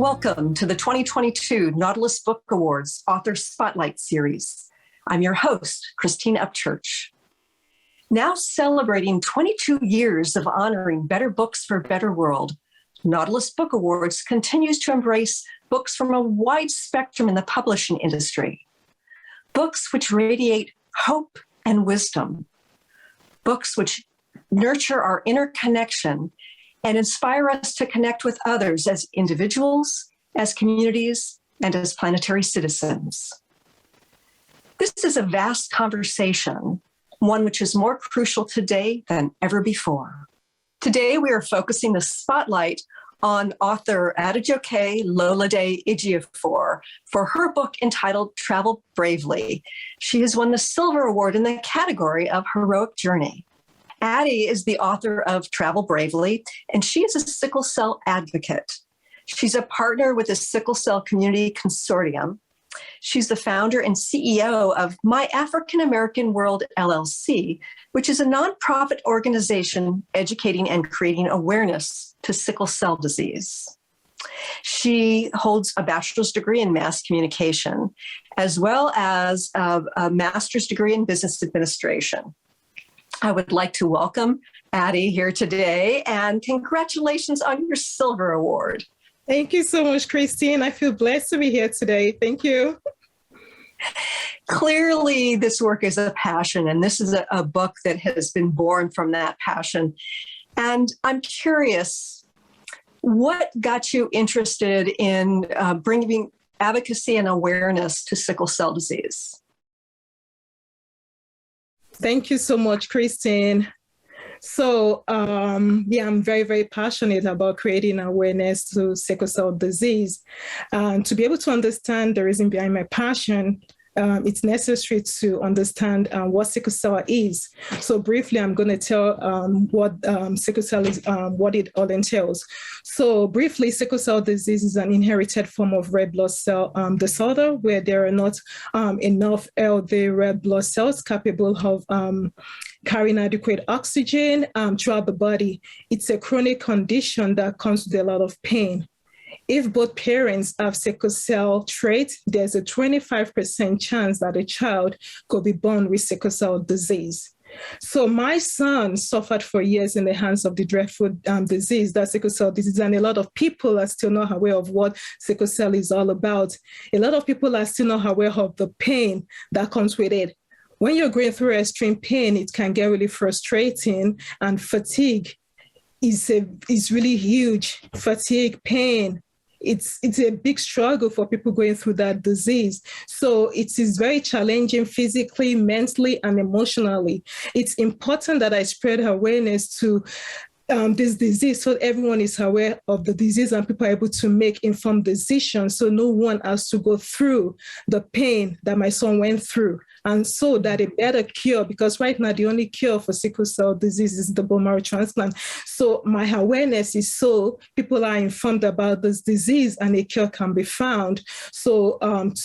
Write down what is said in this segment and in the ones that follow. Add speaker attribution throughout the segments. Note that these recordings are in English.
Speaker 1: Welcome to the 2022 Nautilus Book Awards Author Spotlight Series. I'm your host, Christine Upchurch. Now celebrating 22 years of honoring better books for a better world, Nautilus Book Awards continues to embrace books from a wide spectrum in the publishing industry. Books which radiate hope and wisdom. Books which nurture our inner connection and inspire us to connect with others as individuals, as communities, and as planetary citizens. This is a vast conversation, one which is more crucial today than ever before. Today, we are focusing the spotlight on author Adejoke Lolade Ejiofor for her book entitled Travel Bravely. She has won the Silver Award in the category of Heroic Journey. Addie is the author of Travel Bravely, and she is a sickle cell advocate. She's a partner with the Sickle Cell Community Consortium. She's the founder and CEO of My African American World, LLC, which is a nonprofit organization educating and creating awareness to sickle cell disease. She holds a bachelor's degree in mass communication, as well as a master's degree in business administration. I would like to welcome Addie here today, and congratulations on your Silver Award.
Speaker 2: Thank you so much, Christine. I feel blessed to be here today. Thank you.
Speaker 1: Clearly, this work is a passion, and this is a book that has been born from that passion. And I'm curious, what got you interested in bringing advocacy and awareness to sickle cell disease?
Speaker 2: Thank you so much, Christine. So, I'm very, very passionate about creating awareness to sickle cell disease. To be able to understand the reason behind my passion, it's necessary to understand what sickle cell is. So briefly, I'm going to tell what sickle cell is, what it all entails. So briefly, sickle cell disease is an inherited form of red blood cell disorder where there are not enough healthy red blood cells capable of carrying adequate oxygen throughout the body. It's a chronic condition that comes with a lot of pain. If both parents have sickle cell trait, there's a 25% chance that a child could be born with sickle cell disease. So my son suffered for years in the hands of the dreadful disease, that sickle cell disease, and a lot of people are still not aware of what sickle cell is all about. A lot of people are still not aware of the pain that comes with it. When you're going through extreme pain, it can get really frustrating, and fatigue is really huge. Fatigue, pain. It's a big struggle for people going through that disease. So it is very challenging physically, mentally, and emotionally. It's important that I spread awareness to this disease so everyone is aware of the disease and people are able to make informed decisions so no one has to go through the pain that my son went through. And so that a better cure, because right now the only cure for sickle cell disease is the bone marrow transplant. So my awareness is so people are informed about this disease and a cure can be found. So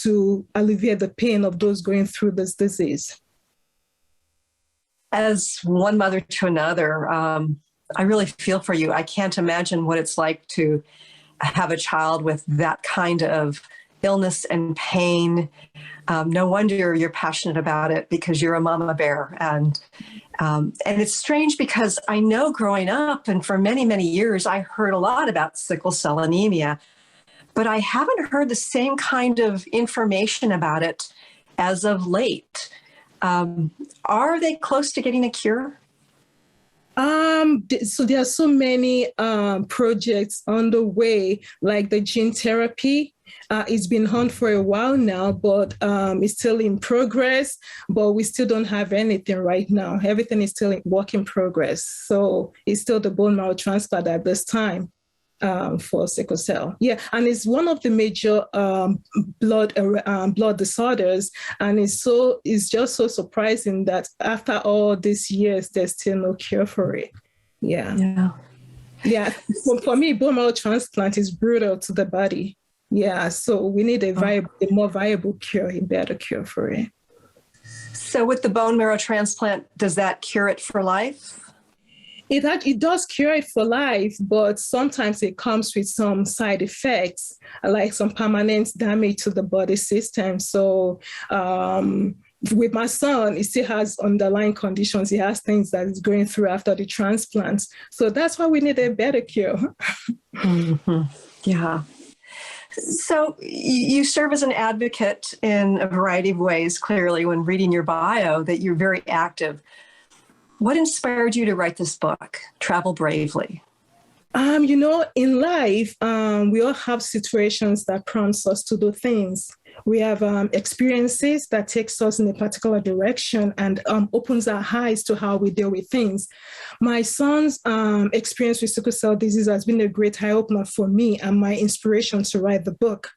Speaker 2: to alleviate the pain of those going through this disease.
Speaker 1: As one mother to another, I really feel for you. I can't imagine what it's like to have a child with that kind of illness and pain. No wonder you're passionate about it because you're a mama bear. And it's strange because I know growing up and for many, many years, I heard a lot about sickle cell anemia, but I haven't heard the same kind of information about it as of late. Are they close to getting a cure?
Speaker 2: So there are so many projects on the way, like the gene therapy. It's been on for a while now, but it's still in progress, but we still don't have anything right now. Everything is still in work in progress. So it's still the bone marrow transplant at this time for sickle cell. Yeah, and it's one of the major blood disorders. And it's just so surprising that after all these years, there's still no cure for it. Yeah. For me, bone marrow transplant is brutal to the body. Yeah, so we need a more viable cure, a better cure for it.
Speaker 1: So with the bone marrow transplant, does that cure it for life?
Speaker 2: It does cure it for life, but sometimes it comes with some side effects, like some permanent damage to the body system. So with my son, he still has underlying conditions. He has things that he's going through after the transplant. So that's why we need a better cure.
Speaker 1: Mm-hmm. Yeah. So you serve as an advocate in a variety of ways, clearly, when reading your bio, that you're very active. What inspired you to write this book, Travel Bravely?
Speaker 2: In life, we all have situations that prompts us to do things. We have experiences that takes us in a particular direction and opens our eyes to how we deal with things. My son's experience with sickle cell disease has been a great eye-opener for me and my inspiration to write the book.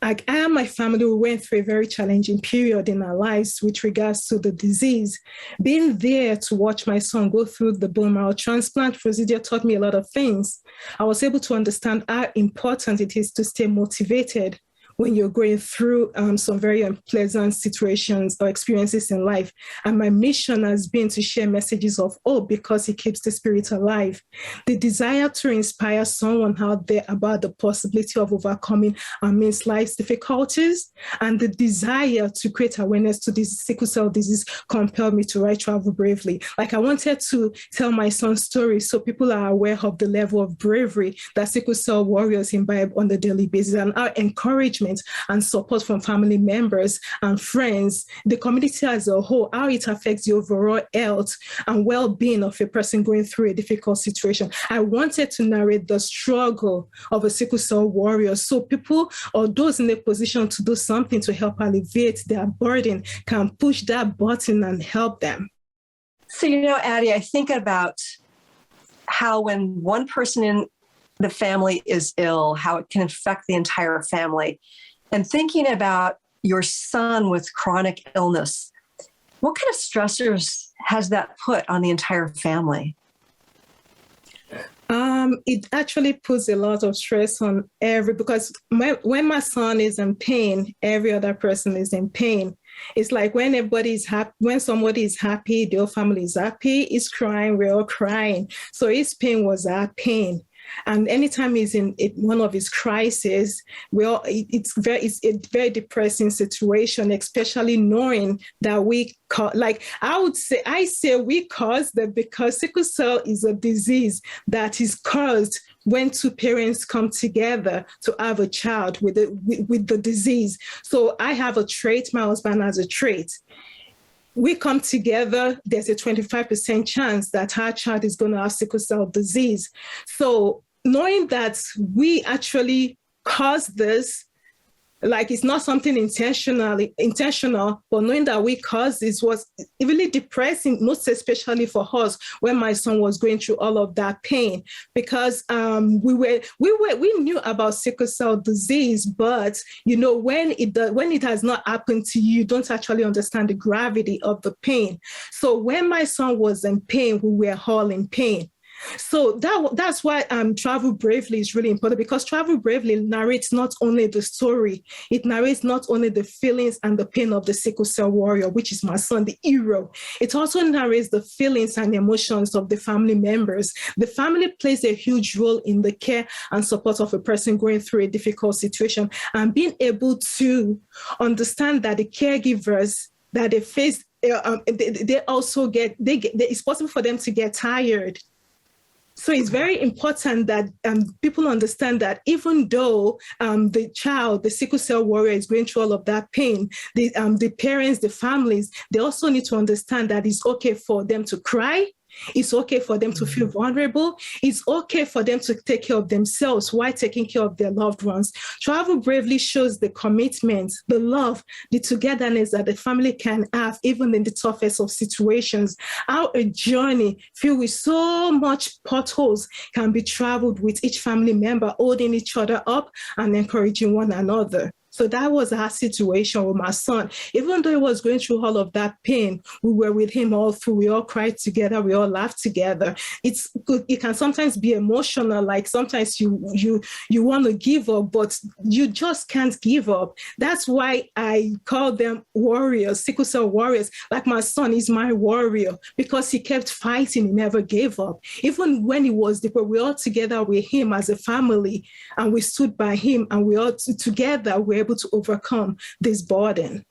Speaker 2: I and my family, we went through a very challenging period in our lives with regards to the disease. Being there to watch my son go through the bone marrow transplant procedure taught me a lot of things. I was able to understand how important it is to stay motivated when you're going through some very unpleasant situations or experiences in life. And my mission has been to share messages of hope because it keeps the spirit alive. The desire to inspire someone out there about the possibility of overcoming life's difficulties, and the desire to create awareness to this sickle cell disease compelled me to write Travel Bravely. Like, I wanted to tell my son's story so people are aware of the level of bravery that sickle cell warriors imbibe on a daily basis, and our encouragement and support from family members and friends, the community as a whole, how it affects the overall health and well-being of a person going through a difficult situation. I wanted to narrate the struggle of a sickle cell warrior so people or those in a position to do something to help alleviate their burden can push that button and help them.
Speaker 1: So, Addie, I think about how when one person in the family is ill, how it can affect the entire family. And thinking about your son with chronic illness, what kind of stressors has that put on the entire family?
Speaker 2: It actually puts a lot of stress on because when my son is in pain, every other person is in pain. It's like when everybody's happy, when somebody is happy, the whole family is happy. He's crying, we're all crying. So his pain was our pain. And anytime he's in one of his crises, it's a very depressing situation, especially knowing that I say we caused that, because sickle cell is a disease that is caused when two parents come together to have a child with the disease. So I have a trait, my husband has a trait. We come together, there's a 25% chance that our child is going to have sickle cell disease. So knowing that we actually caused this, like it's not something intentional, but knowing that we caused this was really depressing, most especially for us when my son was going through all of that pain, because we knew about sickle cell disease, but when it has not happened to you, you don't actually understand the gravity of the pain. So when my son was in pain, we were all in pain. So that's why Travel Bravely is really important, because Travel Bravely narrates not only the story, it narrates not only the feelings and the pain of the sickle cell warrior, which is my son, the hero. It also narrates the feelings and emotions of the family members. The family plays a huge role in the care and support of a person going through a difficult situation, and being able to understand that the caregivers that they face, it's possible for them to get tired. So it's very important that people understand that even though the sickle cell warrior is going through all of that pain, the parents, the families, they also need to understand that it's okay for them to cry. It's okay for them to feel vulnerable. It's okay for them to take care of themselves while taking care of their loved ones. Travel Bravely shows the commitment, the love, the togetherness that the family can have even in the toughest of situations. How a journey filled with so much potholes can be traveled with each family member holding each other up and encouraging one another. So that was our situation with my son. Even though he was going through all of that pain, we were with him all through. We all cried together. We all laughed together. It's good. It can sometimes be emotional. Like sometimes you want to give up, but you just can't give up. That's why I call them warriors, sickle cell warriors. Like my son is my warrior because he kept fighting. He never gave up. Even when he was depressed, we all together with him as a family, and we stood by him, and we all together were able to overcome this burden.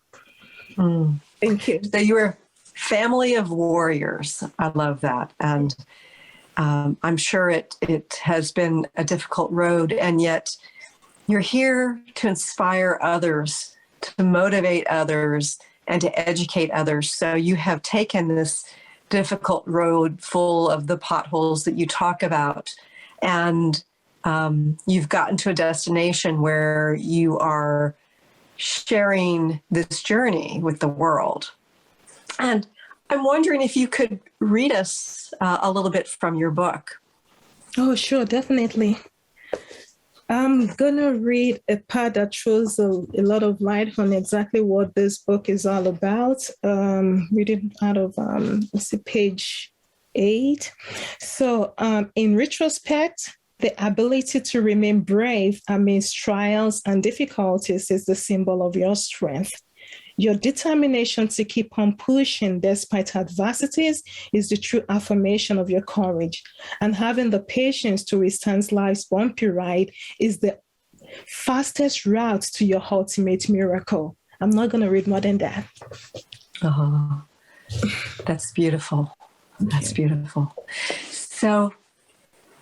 Speaker 2: Thank you.
Speaker 1: So you were a family of warriors. I love that. And I'm sure it has been a difficult road, and yet you're here to inspire others, to motivate others, and to educate others. So you have taken this difficult road full of the potholes that you talk about, and you've gotten to a destination where you are sharing this journey with the world. And I'm wondering if you could read us a little bit from your book.
Speaker 2: Oh, sure, definitely. I'm going to read a part that throws a lot of light on exactly what this book is all about. Reading out of page 8. So in retrospect, the ability to remain brave amidst trials and difficulties is the symbol of your strength. Your determination to keep on pushing despite adversities is the true affirmation of your courage. And having the patience to withstand life's bumpy ride is the fastest route to your ultimate miracle. I'm not going to read more than that.
Speaker 1: Oh, that's beautiful. That's beautiful. So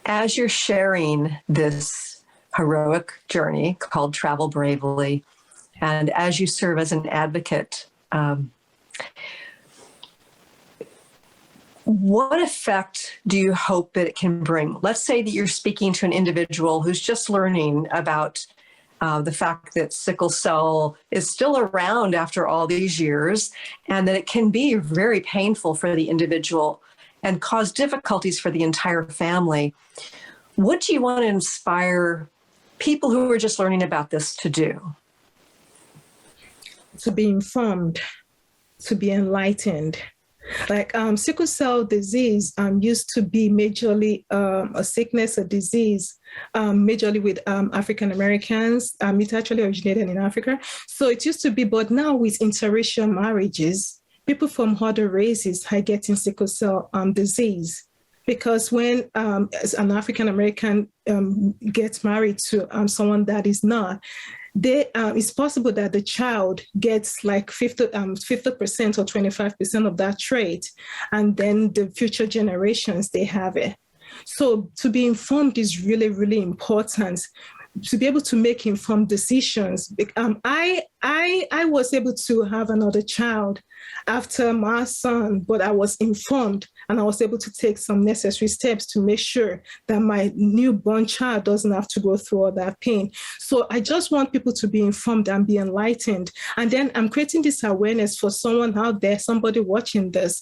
Speaker 1: as you're sharing this heroic journey called Travel Bravely, and as you serve as an advocate, what effect do you hope that it can bring? Let's say that you're speaking to an individual who's just learning about the fact that sickle cell is still around after all these years, and that it can be very painful for the individual and cause difficulties for the entire family. What do you want to inspire people who are just learning about this to do?
Speaker 2: To be informed, to be enlightened. Like sickle cell disease used to be majorly a sickness, a disease, majorly with African Americans. It actually originated in Africa. So it used to be, but now with interracial marriages, people from other races are getting sickle cell disease. Because when an African American gets married to someone that is not, it's possible that the child gets like 50% or 25% of that trait, and then the future generations, they have it. So to be informed is really, really important. To be able to make informed decisions. I was able to have another child after my son, but I was informed, and I was able to take some necessary steps to make sure that my newborn child doesn't have to go through all that pain. So I just want people to be informed and be enlightened. And then I'm creating this awareness for someone out there, somebody watching this,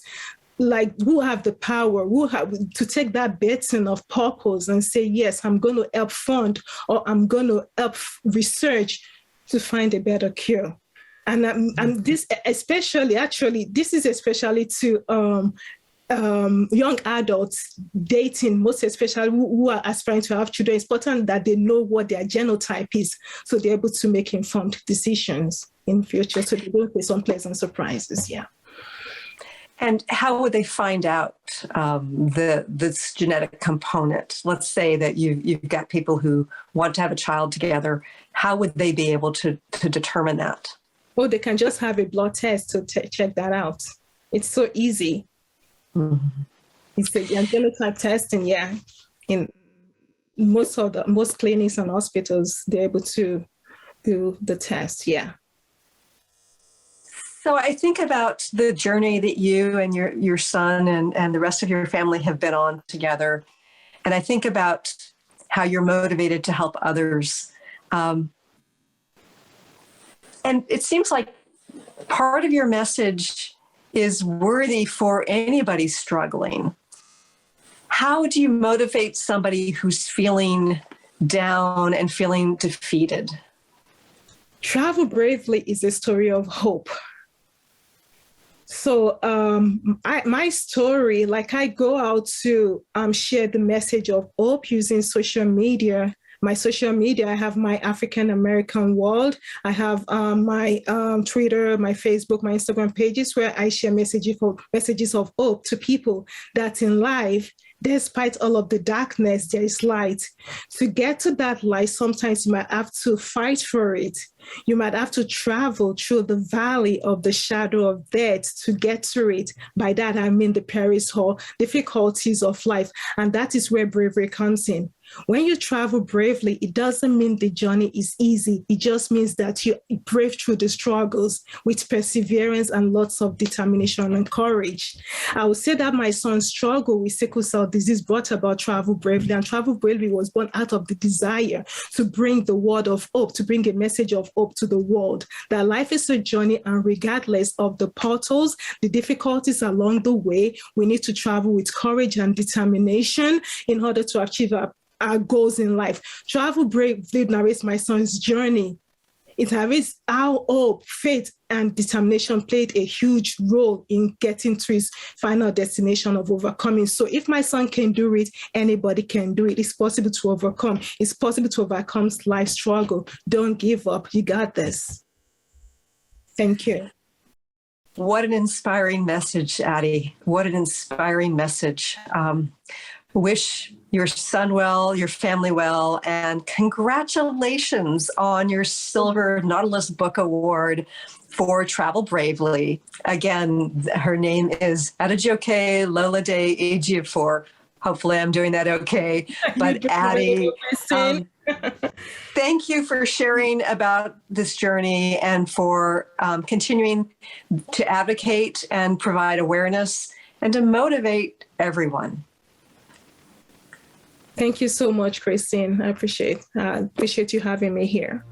Speaker 2: like who have the power, who have to take that baton of purpose and say, yes, I'm going to help fund, or I'm going to help research to find a better cure. And this especially, actually, this is especially to young adults dating, most especially who are aspiring to have children. It's important that they know what their genotype is, so they're able to make informed decisions in future, so they don't face unpleasant surprises. Yeah.
Speaker 1: And how would they find out this genetic component? Let's say that you've got people who want to have a child together. How would they be able to determine that?
Speaker 2: Oh, they can just have a blood test to check that out. It's so easy. Mm-hmm. It's a genotype testing, yeah. In most clinics and hospitals, they're able to do the test, yeah.
Speaker 1: So I think about the journey that you and your son and the rest of your family have been on together. And I think about how you're motivated to help others. And it seems like part of your message is worthy for anybody struggling. How do you motivate somebody who's feeling down and feeling defeated?
Speaker 2: Travel Bravely is a story of hope. So my story, like I go out to share the message of hope using social media. My social media, I have my African American World. I have my Twitter, my Facebook, my Instagram pages where I share messages of hope to people that in life, despite all of the darkness, there is light. To get to that light, sometimes you might have to fight for it. You might have to travel through the valley of the shadow of death to get to it. By that, I mean the perils, difficulties of life. And that is where bravery comes in. When you travel bravely, it doesn't mean the journey is easy. It just means that you brave through the struggles with perseverance and lots of determination and courage. I would say that my son's struggle with sickle cell disease brought about Travel Bravely, and Travel Bravely was born out of the desire to bring the word of hope, to bring a message of hope to the world, that life is a journey, and regardless of the portals, the difficulties along the way, we need to travel with courage and determination in order to achieve our goals in life. Travel Bravely narrates my son's journey. It narrates how hope, faith, and determination played a huge role in getting to his final destination of overcoming. So if my son can do it, anybody can do it. It's possible to overcome. It's possible to overcome life struggle. Don't give up. You got this. Thank you.
Speaker 1: What an inspiring message, Addie. What an inspiring message. Wish your son well, your family well, and congratulations on your Silver Nautilus Book Award for Travel Bravely. Again, her name is Adejoke Lolade Ejiofor. Hopefully I'm doing that okay. But Addie, thank you for sharing about this journey and for continuing to advocate and provide awareness and to motivate everyone.
Speaker 2: Thank you so much, Christine. I appreciate you having me here.